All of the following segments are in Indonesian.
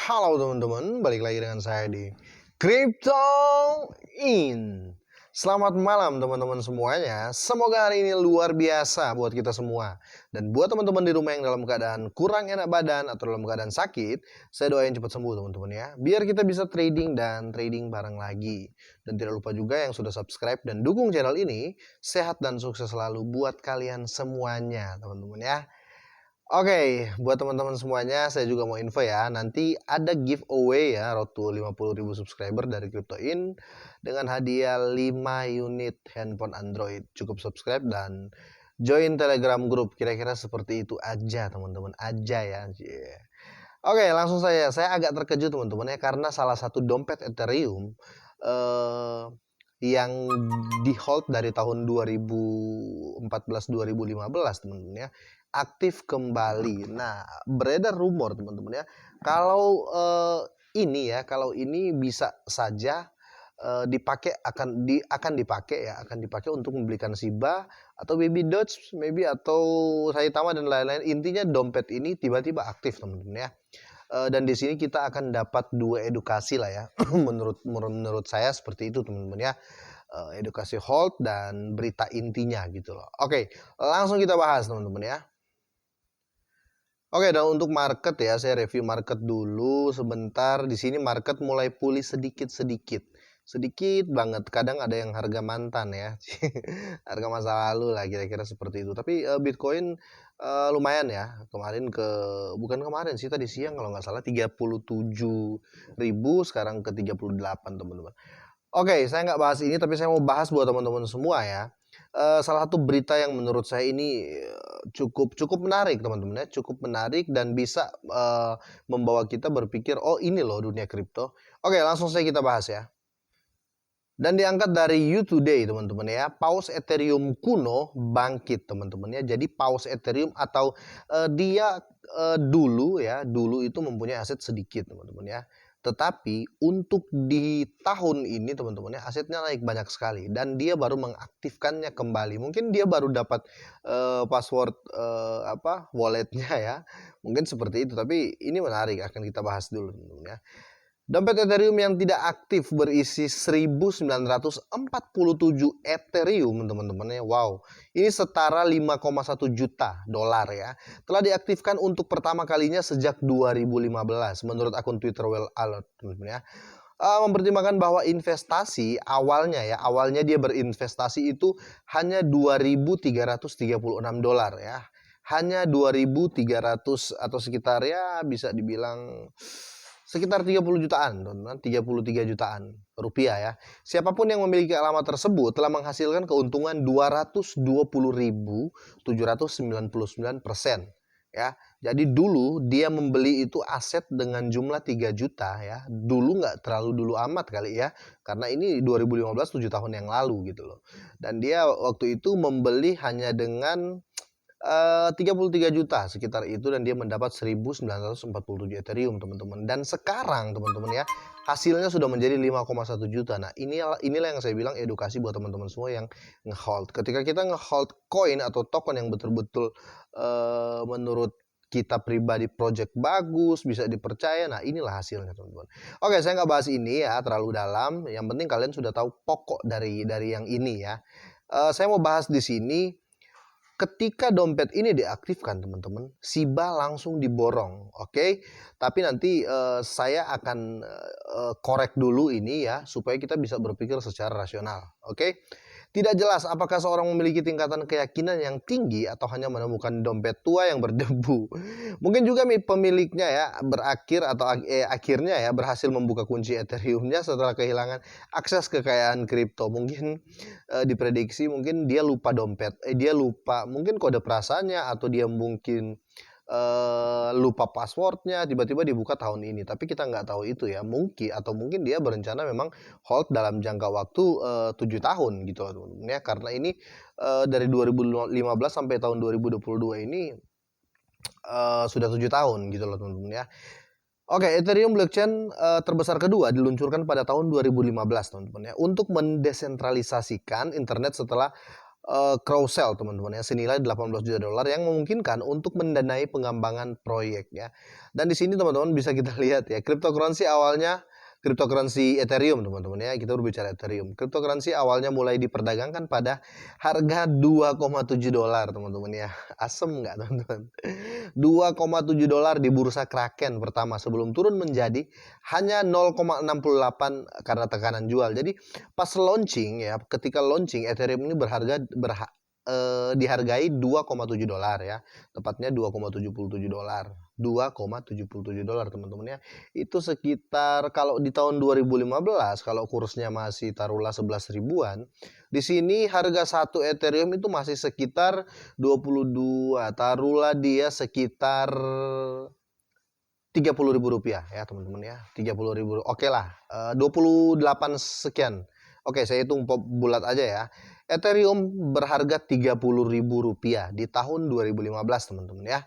Halo teman-teman, balik lagi dengan saya di Crypto In. Selamat malam teman-teman semuanya. Semoga hari ini luar biasa buat kita semua. Dan buat teman-teman di rumah yang dalam keadaan kurang enak badan atau dalam keadaan sakit, saya doain cepat sembuh teman-teman ya. Biar kita bisa trading dan trading bareng lagi. Dan tidak lupa juga yang sudah subscribe dan dukung channel ini, sehat dan sukses selalu buat kalian semuanya teman-teman ya. Oke, buat teman-teman semuanya, saya juga mau info ya. Nanti ada giveaway ya, road to 50.000 subscriber dari CryptoIn dengan hadiah 5 unit handphone Android. Cukup subscribe dan join Telegram group. Kira-kira seperti itu aja, teman-teman. Aja ya. Yeah. Oke, langsung saya agak terkejut teman-teman ya, karena salah satu dompet Ethereum yang di hold dari tahun 2014-2015 teman-teman ya, aktif kembali. Nah, beredar rumor teman-teman ya, kalau kalau ini bisa saja dipakai akan dipakai untuk membelikan Shiba atau Baby Doge maybe atau Saitama dan lain-lain. Intinya dompet ini tiba-tiba aktif teman-teman ya. Dan di sini kita akan dapat dua edukasi lah ya. menurut saya seperti itu teman-teman ya. Edukasi hold dan berita intinya gitu loh. Oke, langsung kita bahas teman-teman ya. Oke, dan untuk market ya, saya review market dulu sebentar. Di sini market mulai pulih sedikit banget. Kadang ada yang harga mantan ya, harga masa lalu lah kira-kira seperti itu. Tapi Bitcoin lumayan ya. Bukan kemarin sih, tadi siang kalau nggak salah 37.000, sekarang ke 38 teman-teman. Oke, saya nggak bahas ini, tapi saya mau bahas buat teman-teman semua ya. Salah satu berita yang menurut saya ini cukup menarik teman-teman ya, cukup menarik dan bisa membawa kita berpikir, oh ini loh dunia kripto. Oke, langsung saja kita bahas ya. Dan diangkat dari You Today teman-teman ya, paus Ethereum kuno bangkit teman-teman ya. Jadi paus Ethereum atau dia dulu itu mempunyai aset sedikit teman-teman ya. Tetapi untuk di tahun ini teman-teman ya, asetnya naik banyak sekali dan dia baru mengaktifkannya kembali. Mungkin dia baru dapat password walletnya ya. Mungkin seperti itu, tapi ini menarik, akan kita bahas dulu teman-teman ya. Dompet Ethereum yang tidak aktif berisi 1947 Ethereum teman-teman ya. Wow, ini setara 5,1 juta dolar ya. Telah diaktifkan untuk pertama kalinya sejak 2015 menurut akun Twitter Well Alert teman-teman ya. Mempertimbangkan bahwa awalnya dia berinvestasi itu hanya 2.336 dolar ya. Hanya 2.300 atau sekitar ya bisa dibilang sekitar 30 jutaan, teman-teman, 33 jutaan rupiah ya. Siapapun yang memiliki alamat tersebut telah menghasilkan keuntungan 220.799% ya. Jadi dulu dia membeli itu aset dengan jumlah 3 juta ya. Dulu nggak terlalu dulu amat kali ya, karena ini 2015 7 tahun yang lalu gitu loh. Dan dia waktu itu membeli hanya dengan 33 juta sekitar itu, dan dia mendapat 1947 Ethereum teman-teman. Dan sekarang teman-teman ya, hasilnya sudah menjadi 5,1 juta. Nah, inilah yang saya bilang edukasi buat teman-teman semua yang ngehold. Ketika kita ngehold koin atau token yang betul-betul menurut kita pribadi project bagus, bisa dipercaya, nah inilah hasilnya teman-teman. Oke, saya nggak bahas ini ya terlalu dalam. Yang penting kalian sudah tahu pokok dari yang ini ya. Saya mau bahas di sini. Ketika dompet ini diaktifkan teman-teman, Shiba langsung diborong, oke? Tapi nanti saya akan korek dulu ini ya, supaya kita bisa berpikir secara rasional, oke? Tidak jelas apakah seorang memiliki tingkatan keyakinan yang tinggi atau hanya menemukan dompet tua yang berdebu. Mungkin juga pemiliknya ya akhirnya ya berhasil membuka kunci Ethereum-nya setelah kehilangan akses kekayaan kripto. Mungkin diprediksi mungkin dia lupa mungkin kode perasaannya, atau dia mungkin lupa passwordnya, tiba-tiba dibuka tahun ini. Tapi kita nggak tahu itu ya, mungkin dia berencana memang hold dalam jangka waktu 7 tahun gitu teman-teman ya, karena ini dari 2015 sampai tahun 2022 ini sudah 7 tahun gitu loh teman-teman ya. Oke, Ethereum blockchain terbesar kedua diluncurkan pada tahun 2015 teman-teman ya, untuk mendesentralisasikan internet setelah Carousel teman-teman ya, senilai $18 juta yang memungkinkan untuk mendanai pengembangan proyek ya. Dan di sini teman-teman bisa kita lihat ya, cryptocurrency Ethereum teman-teman ya, kita berbicara Ethereum. Cryptocurrency awalnya mulai diperdagangkan pada harga $2,7 teman-teman ya. Asem nggak teman-teman? $2,7 di bursa Kraken pertama sebelum turun menjadi hanya 0,68 karena tekanan jual. Jadi pas launching ya, ketika launching Ethereum ini dihargai $2,7 ya, tepatnya $2,77. $2,77 teman-teman ya. Itu sekitar kalau di tahun 2015 kalau kursnya masih taruhlah 11 ribuan, di sini harga satu Ethereum itu masih sekitar 22, taruhlah dia sekitar Rp30.000 ya teman-teman ya, 30.000, oke lah, 28 sekian. Oke, saya hitung bulat aja ya. Ethereum berharga Rp30.000 di tahun 2015 teman-teman ya.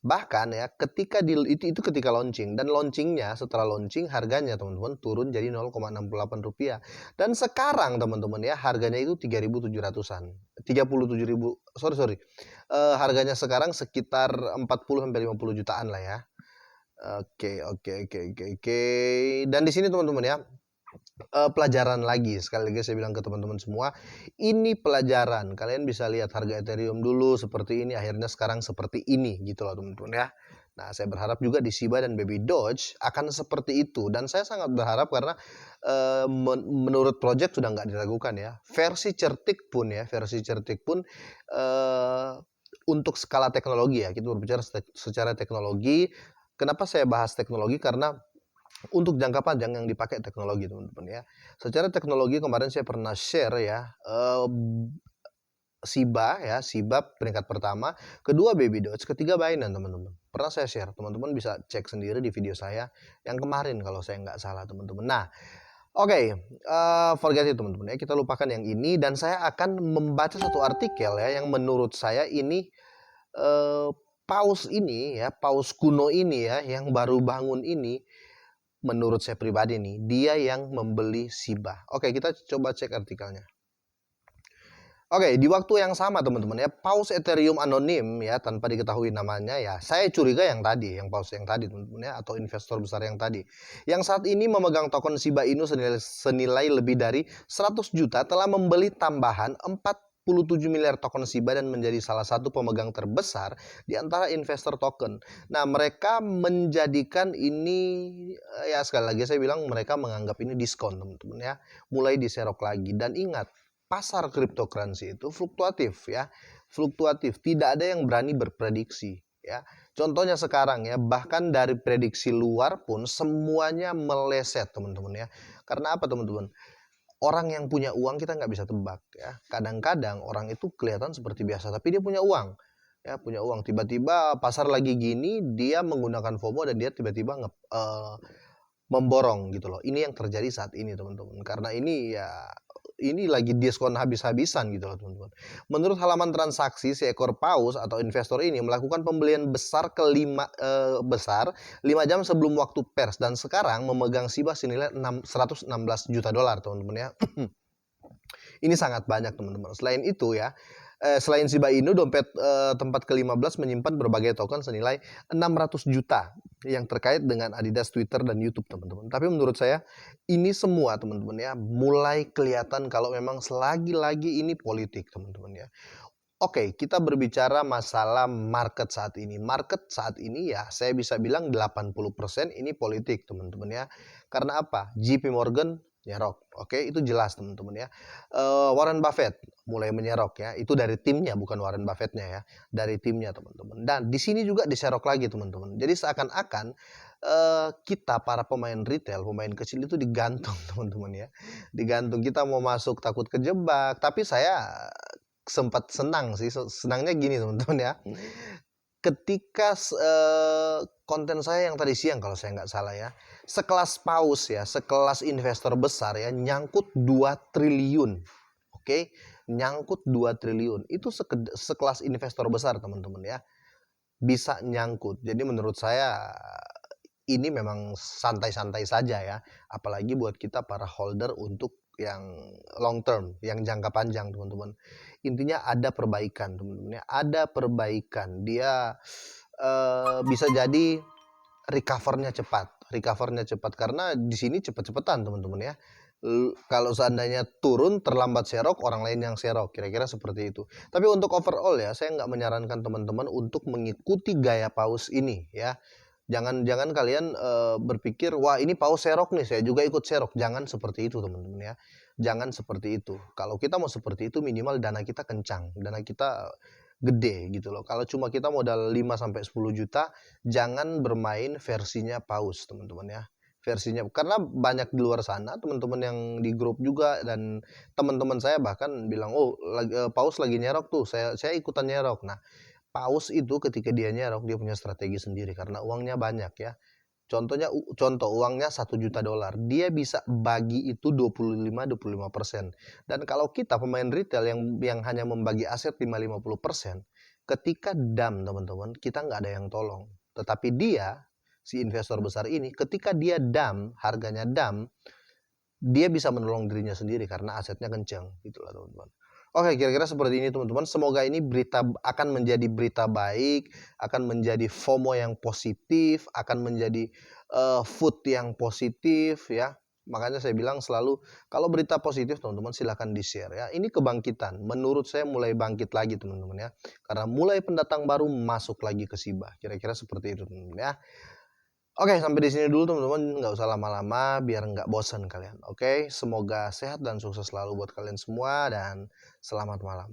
Bahkan ya ketika itu ketika launching, dan launchingnya setelah launching harganya teman-teman turun jadi Rp0,68. Dan sekarang teman-teman ya harganya itu 3.700-an. 37.000, sorry. Harganya sekarang sekitar 40 sampai 50 jutaan lah ya. Oke. Dan di sini teman-teman ya, pelajaran lagi, sekali lagi saya bilang ke teman-teman semua, ini pelajaran. Kalian bisa lihat harga Ethereum dulu seperti ini, akhirnya sekarang seperti ini gitu loh teman-teman ya. Nah, saya berharap juga di Shiba dan Baby Doge akan seperti itu, dan saya sangat berharap karena menurut project sudah nggak diragukan ya. Versi certik pun untuk skala teknologi ya, kita berbicara secara teknologi. Kenapa saya bahas teknologi? Karena untuk jangka panjang yang dipakai teknologi teman-teman ya. Secara teknologi kemarin saya pernah share ya, Shiba peringkat pertama, kedua Baby Doge, ketiga Binance teman-teman. Pernah saya share, teman-teman bisa cek sendiri di video saya yang kemarin kalau saya nggak salah teman-teman. Nah, oke, forget it teman-teman ya, kita lupakan yang ini dan saya akan membaca satu artikel ya yang menurut saya ini paus kuno ini ya, yang baru bangun ini, menurut saya pribadi nih, dia yang membeli Shiba. Oke, kita coba cek artikelnya. Oke, di waktu yang sama teman-teman ya, paus Ethereum anonim ya, tanpa diketahui namanya ya, saya curiga yang tadi, yang paus yang tadi teman-teman ya, atau investor besar yang tadi, yang saat ini memegang token Shiba Inu senilai lebih dari 100 juta, telah membeli tambahan 47 miliar token Shiba dan menjadi salah satu pemegang terbesar di antara investor token. Nah, mereka menjadikan ini ya, sekali lagi saya bilang mereka menganggap ini diskon teman-teman ya, mulai diserok lagi. Dan ingat, pasar cryptocurrency itu fluktuatif ya, tidak ada yang berani berprediksi ya. Contohnya sekarang ya, bahkan dari prediksi luar pun semuanya meleset teman-teman ya. Karena apa teman-teman? Orang yang punya uang kita nggak bisa tebak ya. Kadang-kadang orang itu kelihatan seperti biasa tapi dia punya uang ya, tiba-tiba pasar lagi gini dia menggunakan FOMO dan dia tiba-tiba memborong gitu loh. Ini yang terjadi saat ini teman-teman, karena ini lagi diskon habis-habisan gitu loh teman-teman. Menurut halaman transaksi, seekor paus atau investor ini melakukan pembelian besar 5 jam sebelum waktu pers dan sekarang memegang Shiba senilai $116 juta teman-teman ya. Ini sangat banyak teman-teman. Selain Shiba Inu, dompet tempat ke-15 menyimpan berbagai token senilai 600 juta yang terkait dengan Adidas, Twitter, dan YouTube teman-teman. Tapi menurut saya ini semua teman-teman ya mulai kelihatan kalau memang selagi-lagi ini politik teman-teman ya. Oke, kita berbicara masalah market saat ini. Market saat ini ya saya bisa bilang 80% ini politik teman-teman ya. Karena apa? JP Morgan nyerok. Oke, itu jelas teman-teman ya. Warren Buffett mulai menyerok ya. Itu dari timnya, bukan Warren Buffett-nya ya. Dari timnya teman-teman. Dan di sini juga diserok lagi teman-teman. Jadi seakan-akan kita para pemain retail, pemain kecil itu digantung teman-teman ya. Digantung, kita mau masuk takut kejebak. Tapi saya sempat senang sih. Senangnya gini teman-teman ya. Ketika konten saya yang tadi siang kalau saya nggak salah ya, sekelas paus ya, sekelas investor besar ya, nyangkut 2 triliun. Oke, nyangkut 2 triliun. Itu sekelas investor besar teman-teman ya, bisa nyangkut. Jadi menurut saya ini memang santai-santai saja ya, apalagi buat kita para holder untuk yang long term, yang jangka panjang, teman-teman. Intinya ada perbaikan, teman-teman ya, ada perbaikan. Dia, bisa jadi recover-nya cepat karena di sini cepet-cepetan, teman-teman ya. Kalau seandainya turun terlambat serok, orang lain yang serok, kira-kira seperti itu. Tapi untuk overall ya, saya nggak menyarankan teman-teman untuk mengikuti gaya paus ini ya. Jangan jangan kalian, berpikir, "Wah, ini paus serok nih, saya juga ikut serok." Jangan seperti itu, teman-teman ya. Jangan seperti itu. Kalau kita mau seperti itu minimal dana kita kencang, dana kita gede gitu loh. Kalau cuma kita modal 5 sampai 10 juta, jangan bermain versinya paus, teman-teman ya. Versinya karena banyak di luar sana teman-teman yang di grup juga dan teman-teman saya bahkan bilang, "Oh, paus lagi nyerok tuh, saya ikutan nyerok." Nah, paus itu ketika dia nyerok, dia punya strategi sendiri karena uangnya banyak ya. Contoh uangnya 1 juta dolar, dia bisa bagi itu 25-25%. Dan kalau kita pemain retail yang hanya membagi aset 50-50%, ketika dump teman-teman, kita nggak ada yang tolong. Tetapi dia, si investor besar ini, ketika dia dump, harganya dump, dia bisa menolong dirinya sendiri karena asetnya kencang, gitulah teman-teman. Oke, kira-kira seperti ini teman-teman. Semoga ini akan menjadi berita baik, akan menjadi FOMO yang positif, akan menjadi food yang positif ya. Makanya saya bilang selalu kalau berita positif teman-teman silahkan di-share ya. Ini kebangkitan. Menurut saya mulai bangkit lagi teman-teman ya. Karena mulai pendatang baru masuk lagi ke Shiba. Kira-kira seperti itu teman-teman ya. Oke, sampai di sini dulu teman-teman, nggak usah lama-lama biar nggak bosan kalian. Oke, semoga sehat dan sukses selalu buat kalian semua dan selamat malam.